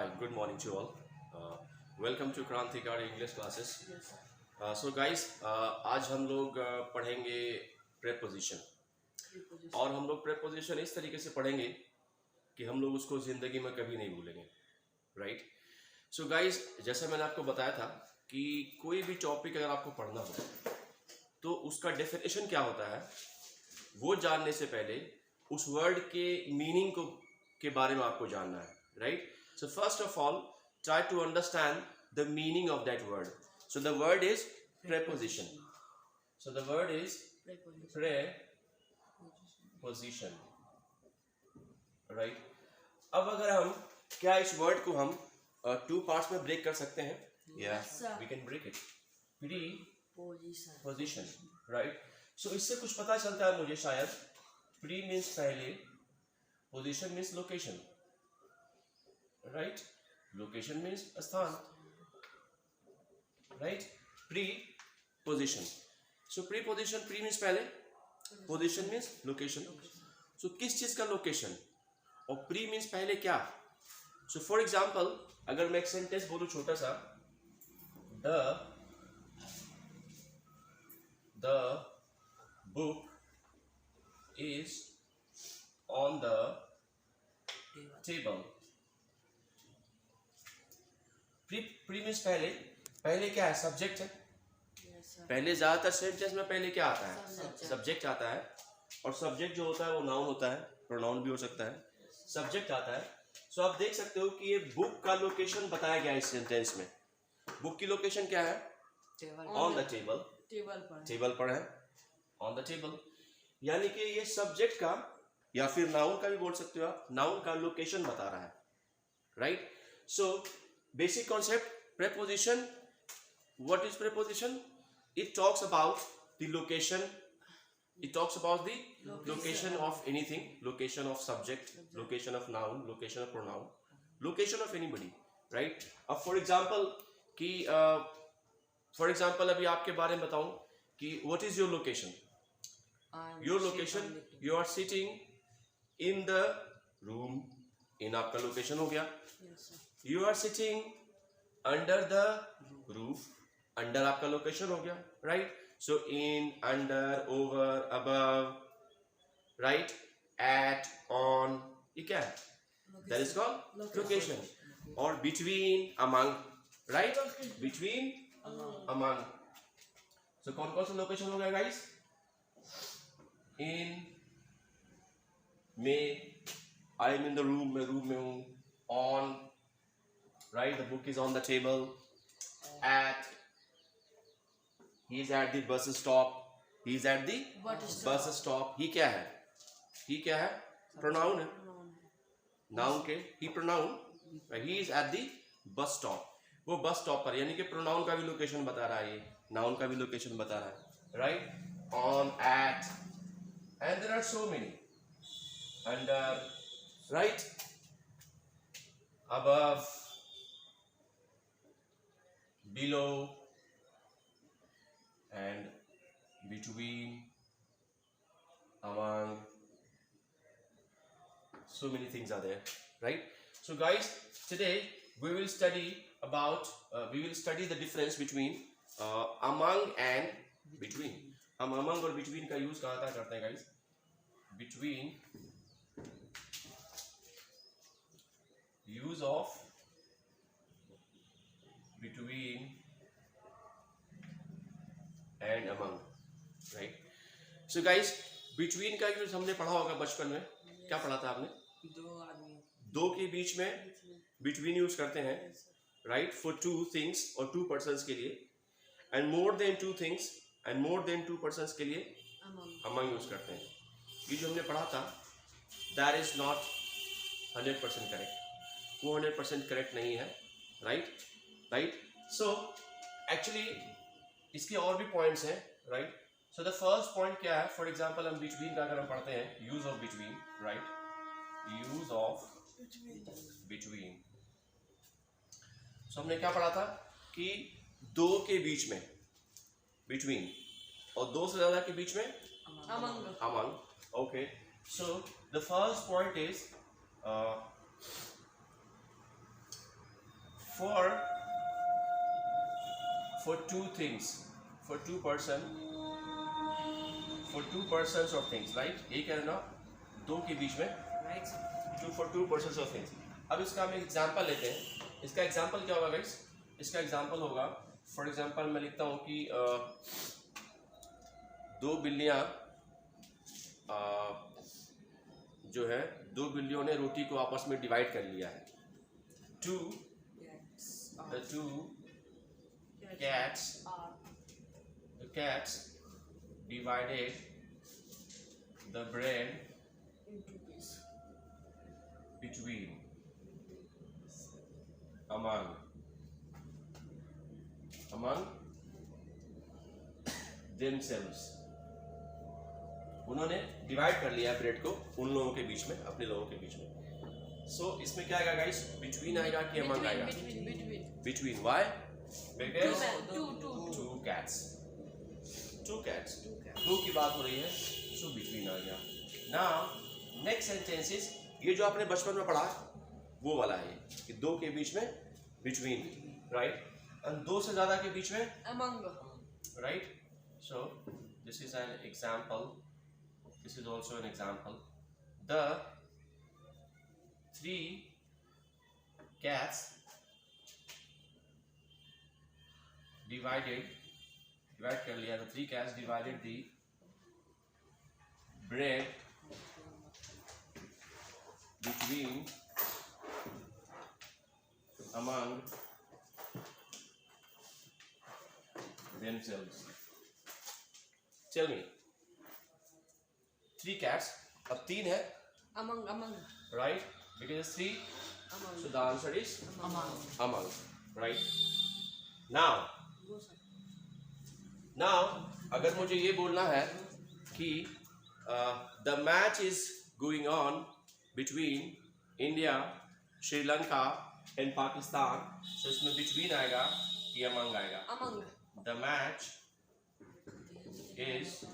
Hi, good morning to all. Uh, Welcome to Krantikari English classes. Yes, sir. So guys, आज हम लोग पढ़ेंगे preposition Preposition. और हम लोग preposition इस तरीके से पढ़ेंगे कि हम लोग उसको ज़िंदगी में कभी नहीं भूलेंगे, right? So guys, जैसा मैंने आपको बताया था कि कोई भी टॉपिक अगर आपको पढ़ना हो तो उसका डेफिनेशन क्या होता है वो जानने से पहले उस वर्ड के मीनिंग को के बारे में आपको जानना है, right? So first of all try to understand the meaning of that word. So the word is preposition. So the word is Preposition. preposition, right? अब अगर हम क्या इस वर्ड को हम टू पार्ट्स में ब्रेक कर सकते हैं? Yes, sir. we can break it. Position. Position, right? So इससे कुछ पता चलता है मुझे शायद. Pre means पहले, position means location, right? Location means स्थान, right? Preposition. So preposition, pre means पहले, position means location. So किस चीज का location और pre means पहले क्या? So for example, अगर मैं एक सेंटेंस बोलूं छोटा सा, the book is on the table. Pre means पहले, पहले क्या है? सब्जेक्ट है. Yes, sir. पहले ज्यादातर सेंटेंस में पहले क्या आता है? Subject. सब्जेक्ट आता है. और सब्जेक्ट जो होता है वो नाउन होता है, प्रोनाउन भी हो सकता है. सब्जेक्ट आता है. सो आप देख सकते हो कि ये बुक का लोकेशन बताया गया है इस सेंटेंस में. बुक की लोकेशन क्या है? Table. On the table. Table पर. टेबल पर है, ऑन द टेबल. यानी कि ये सब्जेक्ट का या फिर नाउन का भी बोल सकते हो आप, नाउन का लोकेशन बता रहा है, right? So basic concept, preposition. What is preposition? It talks about the location. It talks about the location of anything, location of subject, location of noun, location of pronoun, location of anybody, right? अब for example कि for example अभी आपके बारे में बताऊं कि what is your location? I'm Your sitting location, on the you are sitting in the room. in आपका location हो गया. table. Yes, sir. You are sitting under the roof. Under आपका लोकेशन हो गया, right? So in, under, over, above, right? At, on, ये क्या है? That is called location. और between, among, right? Between, among. So कौन कौन सा लोकेशन हो गया गाइस? इन में, I am in the room, मैं रूम में हूं. On, right? The book is on the table. At, he is at the bus stop. he is at the bus stop. he क्या है? he क्या है? pronoun है. noun के he pronoun. he is at the bus stop. वो bus stop पर, यानी कि pronoun का भी लोकेशन बता रहा है, ये noun का भी लोकेशन बता रहा है, right? on, at, and there are so many. under, right? above, below, and between, among. So many things are there, right? So guys, today we will study about the difference between among and between. हम among और between का use कहाँ करते हैं guys? between, use of between and among, right? So guys, between का use हमने पढ़ा होगा बचपन में. क्या पढ़ा था आपने? दो आदमी. दो के बीच में between यूज करते हैं, right? for two things और two persons के लिए, and more than two things and more than two persons के लिए Among. among यूज करते हैं. ये जो हमने पढ़ा था, that is not 100% correct. वो 100% correct नहीं है, right? So actually इसके और भी पॉइंट्स हैं, right? So the first point क्या है? फॉर एग्जांपल हम बिटवीन का अगर हम पढ़ते हैं, use of between, right? Use of between. So हमने क्या पढ़ा था कि दो के बीच में बिटवीन और दो से ज्यादा के बीच में Among. among. Okay, so the first point is for two things, for two persons of things, right? एक है ना दो के बीच में, Right, sir. for two persons of things. अब इसका हम एक एग्जांपल लेते हैं. इसका एग्जांपल क्या होगा गाइस? इसका एग्जांपल होगा, फॉर एग्जांपल मैं लिखता हूँ कि दो बिल्लियाँ जो है, दो बिल्लियों ने रोटी को आपस में डिवाइड कर लिया है. Two cats divided the bread between among themselves. उन्होंने डिवाइड कर लिया ब्रेड को उन लोगों के बीच में, अपने लोगों के बीच में. सो इसमें क्या आएगा गाइस? बिटवीन आएगा कि अमंग आएगा? Between. Why? Because two cats. दो की बात हो रही है, सो बिटवीन आ गया. नाउ नेक्स्ट सेंटेंस इज, ये जो आपने बचपन में पढ़ा वो वाला है कि दो के बीच में बिटवीन, राइट? और दो से ज्यादा के बीच में Among. right? So this is an example. This is also an example. The three cats divide कर लिया. The three cats divided the bread between among themselves. Tell me. Three cats. अब तीन है, Among. right? Because it's three, Among. so the answer is among, right? Go, sir. Now, अगर मुझे ये बोलना है कि the match is going on between India, Sri Lanka and Pakistan, so इसमें between आएगा कि among आएगा? Among. The match is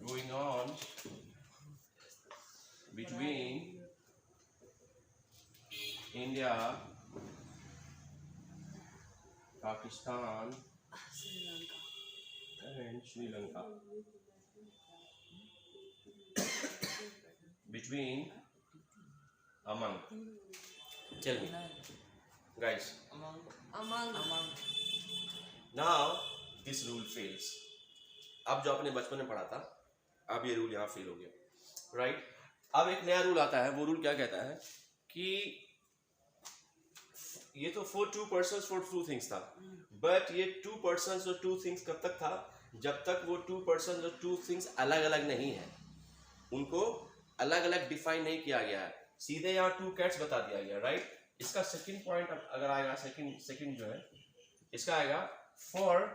going on between India, Pakistan and Sri Lanka. Between among. Tell me, guys. Among. Now this rule fails. अब जो आपने बचपन में पढ़ा था, अब ये रूल यहाँ फेल हो गया, राइट? अब एक नया रूल आता है. वो रूल क्या कहता है कि ये तो for two persons for two things था, बट ये two persons और two things कब तक था? जब तक वो two persons और two things अलग अलग नहीं है, उनको अलग अलग डिफाइन नहीं किया गया है. सीधे यहाँ two cats बता दिया गया, राइट? इसका सेकंड पॉइंट अगर आएगा, सेकंड जो है इसका आएगा for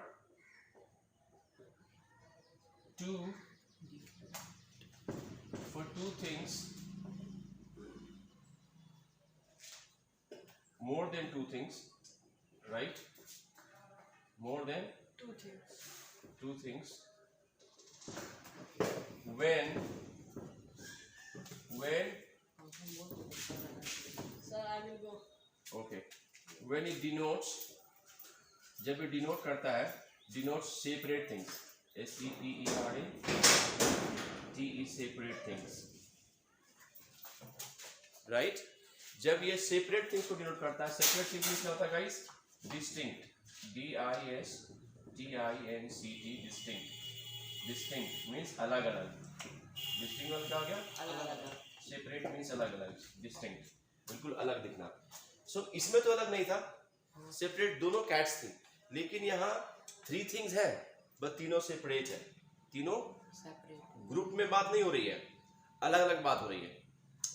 two things, more than two things, right? More than Two things. two things. When Sir, I will go. okay, when it denotes, जब ये denote करता है, denotes separate things. SEPERATE is separate things, right? जब ये separate things को denote करता है, separate things क्या होता है guys? Distinct. DISTINCT. Distinct means अलग अलग. Distinct मतलब क्या हो गया? अलग. Separate means अलग अलग. Distinct बिल्कुल अलग दिखना. So इसमें तो अलग नहीं था, separate दोनों cats थी, लेकिन यहाँ three things है, बस तीनों separate है. तीनों Separate. ग्रुप में बात नहीं हो रही है, अलग अलग बात हो रही है,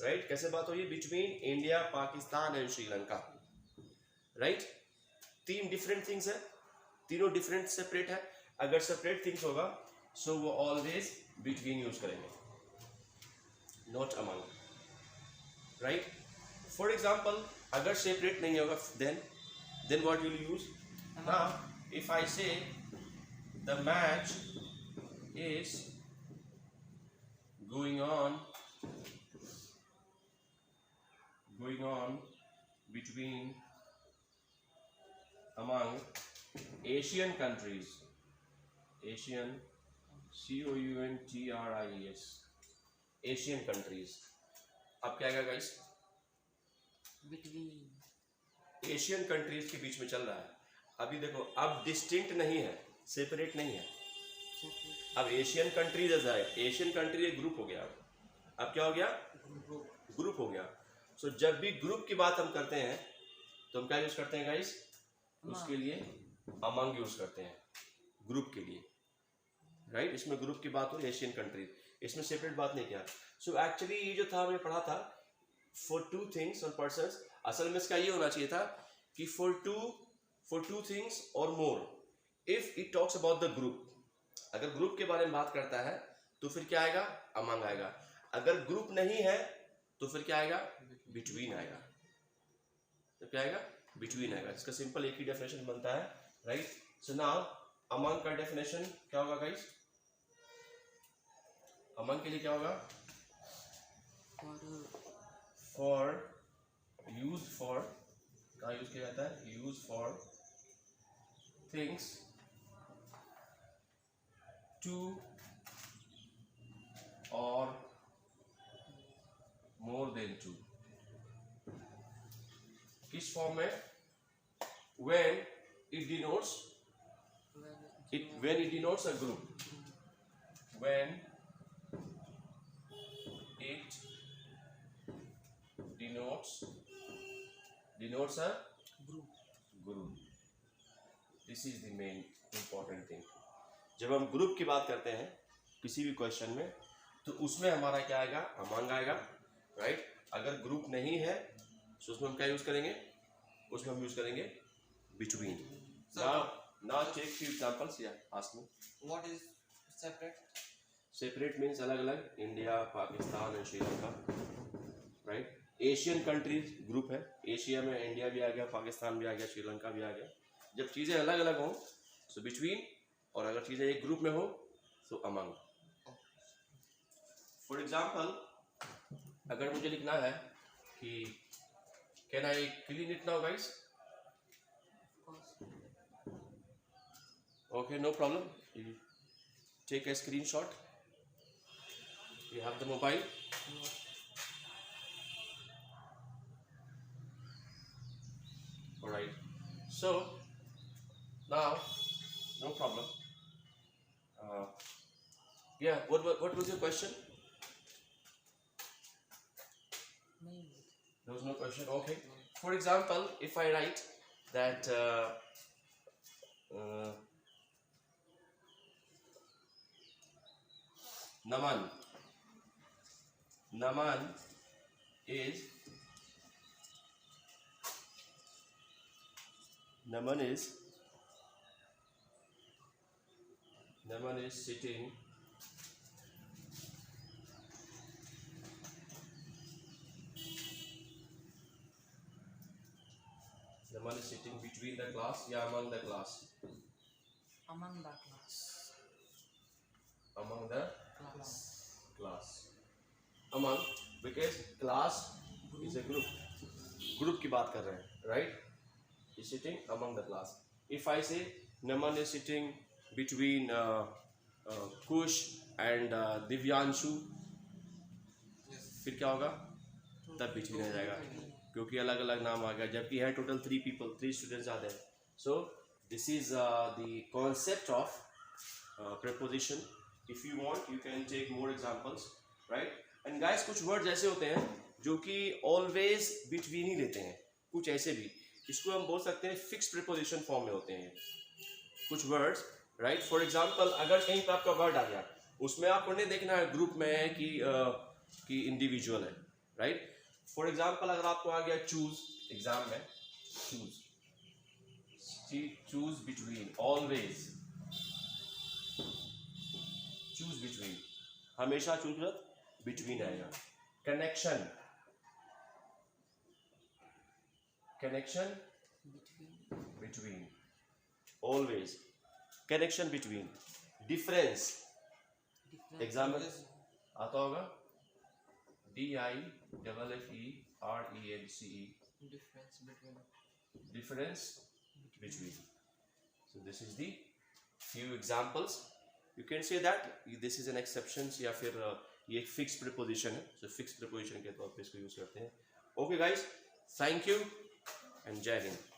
राइट? कैसे बात हो रही है? Between India, Pakistan and Sri Lanka, right? तीन डिफरेंट थिंग्स है, तीनों डिफरेंट सेपरेट है. अगर सेपरेट थिंग्स होगा सो वो ऑलवेज बिटवीन यूज करेंगे, not among, right? For example अगर सेपरेट नहीं होगा then what will use? Now if I say the match is going on between among Asian countries. Asian, COUNTRIES, Asian countries. अब क्या आएगा guys? Between. Asian countries के बीच में चल रहा है. अभी देखो, अब डिस्टिंक्ट नहीं है, सेपरेट नहीं है. Separate. अब एशियन कंट्रीज ऐसा है, एशियन कंट्री एक ग्रुप हो गया. अब क्या हो गया? Group. ग्रुप हो गया. सो जब भी ग्रुप की बात हम करते हैं तो हम क्या यूज करते हैं गाइस? उसके लिए अमंग यूज करते हैं, ग्रुप के लिए. राइट, इसमें ग्रुप की बात हो, एशियन कंट्रीज, इसमें सेपरेट बात नहीं किया. सो एक्चुअली ये जो था हमने पढ़ा था फॉर टू थिंग्स और पर्सन्स. असल में इसका ये होना चाहिए था कि फॉर टू थिंग्स और more, if it talks about the group. अगर ग्रुप के बारे में बात करता है तो फिर क्या आएगा? अमंग आएगा. अगर ग्रुप नहीं है तो फिर क्या आएगा? बिटवीन आएगा. तो क्या आएगा? बिटवीन आएगा. इसका सिंपल एक ही डेफिनेशन बनता है. राइट. सो नाउ अमंग का डेफिनेशन क्या होगा गाइस? अमंग के लिए क्या होगा? फॉर, यूज फॉर, कहाँ यूज किया जाता है? यूज फॉर थिंग्स टू और मोर देन टू. किस फॉर्म में? when it denotes a group. When it denotes a group. This is the main important thing. जब हम ग्रुप की बात करते हैं किसी भी क्वेश्चन में तो उसमें हमारा क्या आएगा? अमंग आएगा. राइट. अगर ग्रुप नहीं है तो उसमें हम क्या यूज करेंगे? उसमें हम यूज करेंगे between. Now take few examples. Yeah, ask me. What is separate? Separate means अलग अलग. इंडिया, पाकिस्तान और Sri Lanka. Right. Asian countries group है. एशिया में इंडिया भी आ गया, पाकिस्तान भी आ गया, श्रीलंका भी आ गया. जब चीज़ें अलग अलग हों तो बिटवीन, और अगर चीज़ें एक ग्रुप में हो तो अमंग. फॉर एग्जाम्पल, अगर मुझे लिखना है कि can I clean it now guys? Okay, no problem. You take a screenshot. You have the mobile. All right. So now, no problem. Yeah. What was your question? There was no question. Okay. For example, if I write that. Naman is sitting between the class या among the class? Among the class. Among the Class. class. Among, because class is a group. Group की बात कर रहे हैं, right? Is sitting among the class. If I say Naman is sitting between Kush and Divyanshu, Yes. फिर क्या होगा? तब between आ जाएगा, क्योंकि अलग अलग नाम आ गया, जबकि है टोटल 3 people, 3 students आते हैं. So this is the concept of preposition. If you want, you can take more examples, right? And guys, कुछ words ऐसे होते हैं जो कि always between ही लेते हैं. कुछ ऐसे भी, इसको हम बोल सकते हैं fixed preposition form में होते हैं कुछ words, right? For example, अगर कहीं पर आपका word आ गया, उसमें आपको नहीं देखना है ग्रुप में है कि इंडिविजुअल है, right? For example, अगर आपको आ गया choose, एग्जाम में choose between, always choose between, हमेशा choose between आएगा. connection between, always connection between. difference, exam में आता होगा DIFFERENCE, Difference between. Difference between. So this is the few examples. You can say that this is an exceptions या फिर ये एक fixed preposition है. So fixed preposition के तौर पे इसको use करते हैं. Okay guys, thank you and जय हिंद.